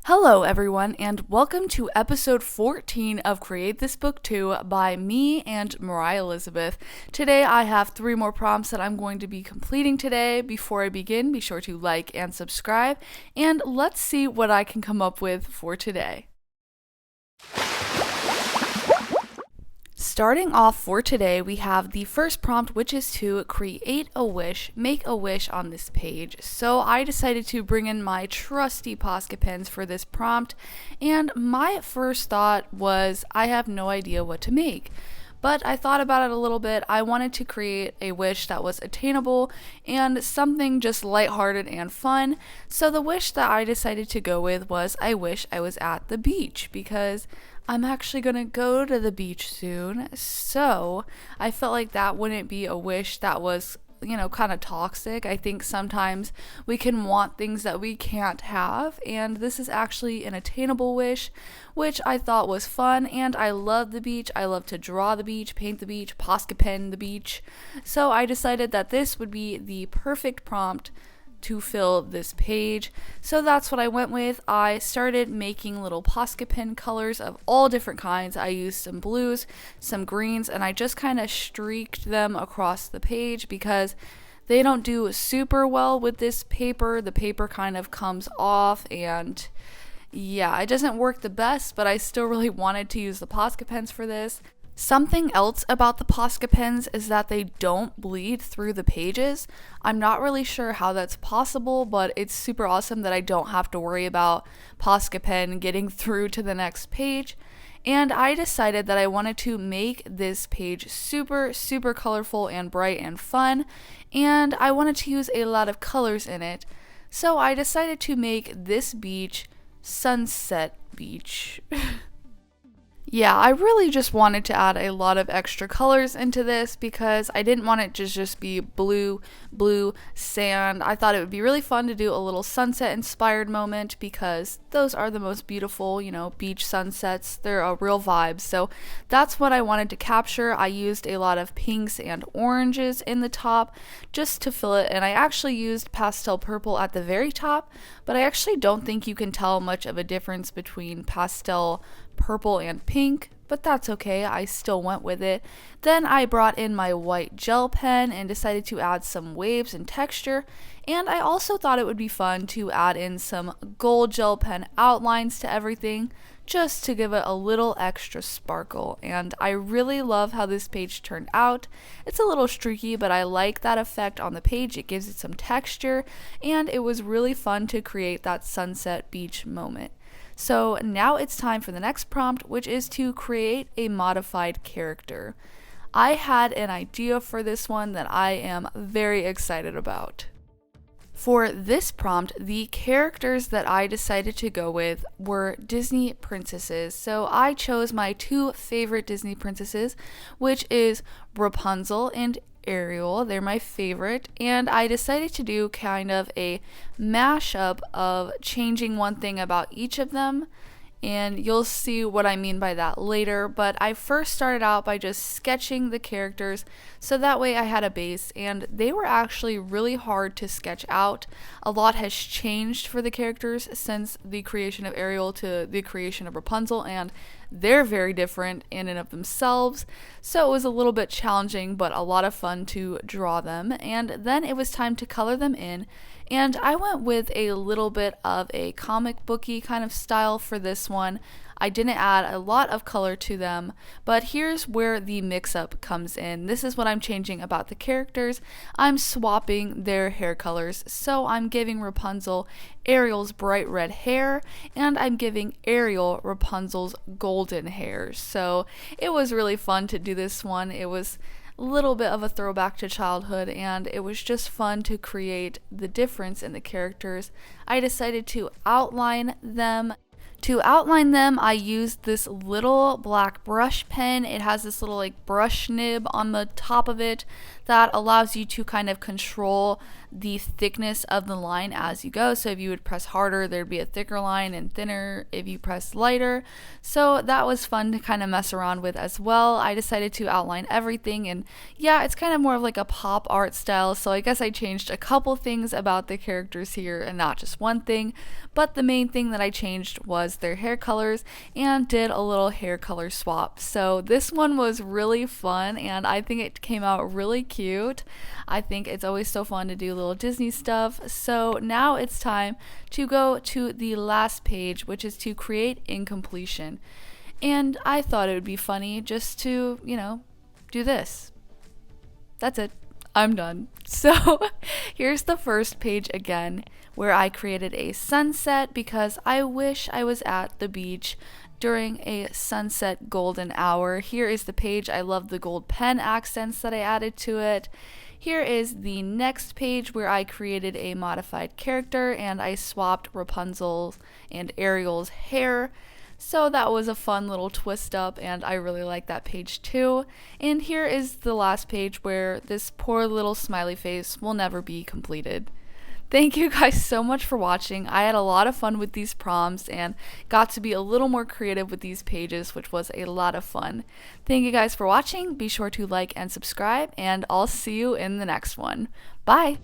Hello everyone, and welcome to episode 14 of Create This Book Too by me and Moriah Elizabeth. Today I have 3 more prompts that I'm going to be completing today. Before I begin, be sure to like and subscribe, and let's see what I can come up with for today. Starting off for today, we have the first prompt, which is to create a wish, make a wish on this page. So I decided to bring in my trusty Posca pens for this prompt, and my first thought was I have no idea what to make. But I thought about it a little bit. I wanted to create a wish that was attainable and something just lighthearted and fun. So the wish that I decided to go with was I wish I was at the beach, because I'm actually going to go to the beach soon. So I felt like that wouldn't be a wish that was, kind of toxic. I think sometimes we can want things that we can't have, and this is actually an attainable wish, which I thought was fun. And I love the beach. I love to draw the beach, paint the beach, Posca pen the beach. So I decided that this would be the perfect prompt to fill this page. So that's what I went with. I started making little Posca pen colors of all different kinds. I used some blues, some greens, and I just kind of streaked them across the page because they don't do super well with this paper. The paper kind of comes off, and yeah, it doesn't work the best, but I still really wanted to use the Posca pens for this. Something else about the Posca pens is that they don't bleed through the pages. I'm not really sure how that's possible, but it's super awesome that I don't have to worry about Posca pen getting through to the next page. And I decided that I wanted to make this page super colorful and bright and fun, and I wanted to use a lot of colors in it. So I decided to make this beach Sunset Beach. Yeah, I really just wanted to add a lot of extra colors into this because I didn't want it to just be blue, sand. I thought it would be really fun to do a little sunset inspired moment because those are the most beautiful, beach sunsets. They're a real vibe. So that's what I wanted to capture. I used a lot of pinks and oranges in the top just to fill it, and I actually used pastel purple at the very top, but I actually don't think you can tell much of a difference between pastel purple and pink, but that's okay. I still went with it. Then I brought in my white gel pen and decided to add some waves and texture, and I also thought it would be fun to add in some gold gel pen outlines to everything just to give it a little extra sparkle. And I really love how this page turned out. It's a little streaky, but I like that effect on the page. It gives it some texture, and it was really fun to create that sunset beach moment. So now it's time for the next prompt, which is to create a modified character. I had an idea for this one that I am very excited about. For this prompt, the characters that I decided to go with were Disney princesses. So I chose my 2 favorite Disney princesses, which is Rapunzel and Ariel. They're my favorite, and I decided to do kind of a mashup of changing one thing about each of them, and you'll see what I mean by that later. But I first started out by just sketching the characters so that way I had a base, and they were actually really hard to sketch out. A lot has changed for the characters since the creation of Ariel to the creation of Rapunzel, and they're very different in and of themselves, so it was a little bit challenging but a lot of fun to draw them. And then it was time to color them in, and I went with a little bit of a comic booky kind of style for this one. I didn't add a lot of color to them, but here's where the mix-up comes in. This is what I'm changing about the characters. I'm swapping their hair colors, so I'm giving Rapunzel Ariel's bright red hair, and I'm giving Ariel Rapunzel's golden hair. So it was really fun to do this one. It was a little bit of a throwback to childhood, and it was just fun to create the difference in the characters. I decided to outline them. To outline them, I used this little black brush pen. It has this little brush nib on the top of it that allows you to kind of control the thickness of the line as you go. So if you would press harder, there'd be a thicker line, and thinner if you press lighter. So that was fun to kind of mess around with as well. I decided to outline everything, and yeah, it's kind of more of like a pop art style. So I guess I changed a couple things about the characters here and not just one thing. But the main thing that I changed was their hair colors and did a little hair color swap. So this one was really fun, and I think it came out really cute. I think it's always so fun to do little Disney stuff. So now it's time to go to the last page, which is to create Incompletion. And I thought it would be funny just to, do this. That's it. I'm done. So here's the first page again, where I created a sunset because I wish I was at the beach during a sunset golden hour. Here is the page. I love the gold pen accents that I added to it. Here is the next page where I created a modified character and I swapped Rapunzel's and Ariel's hair. So that was a fun little twist up, and I really like that page too. And here is the last page where this poor little smiley face will never be completed. Thank you guys so much for watching. I had a lot of fun with these prompts and got to be a little more creative with these pages, which was a lot of fun. Thank you guys for watching. Be sure to like and subscribe, and I'll see you in the next one. Bye!